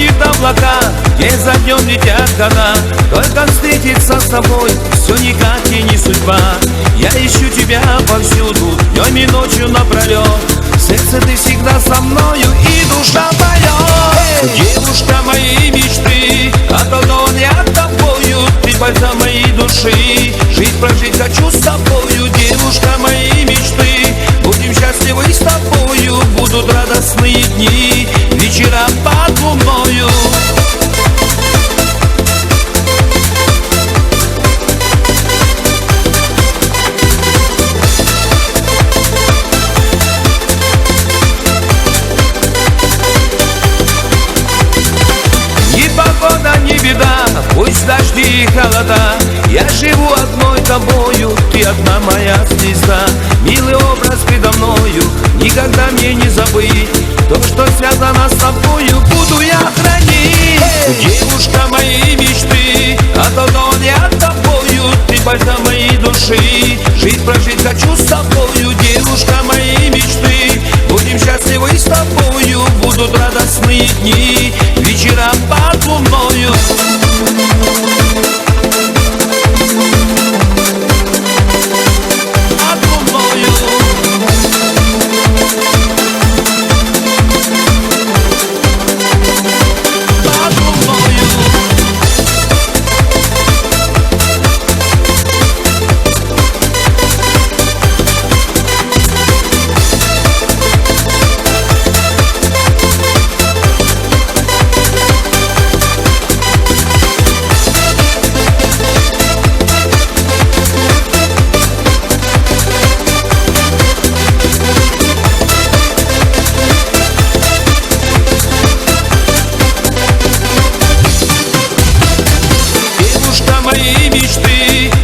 уходит облака, день за днем летят года. Только встретиться с тобой все никак и не судьба. Я ищу тебя повсюду, днем и ночью напролет. В сердце ты всегда со мною, и душа поет. Девушка моей мечты, околдован я тобою. Ты бальзам моей души, жить прожить хочу с тобою. Девушка моей мечты, будем счастливы с тобою. Будут радостные дни, вечера под луною. Погода не беда, пусть дожди и холода. Я живу одной тобою, ты одна моя звезда. Милый образ предо мною, никогда мне не забыть. То, что связано с тобою, буду я хранить. Девушка моей мечты, околдован я тобою. Ты бальзам моей души, жить прожить хочу с тобою. Девушка моей мечты, будем счастливы с тобою. Будут радостные дни, вечера под луною.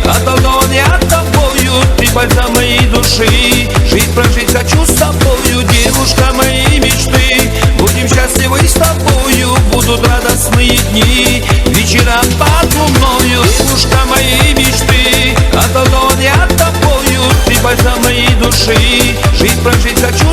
Околдован я тобою, ты бальзам моей души. Жить прожить хочу с тобою. Девушка моей мечты, будем счастливы с тобою. Будут радостные дни, вечера под луною. Девушка моей мечты, околдован я тобою. Ты бальзам моей души, жить прожить хочу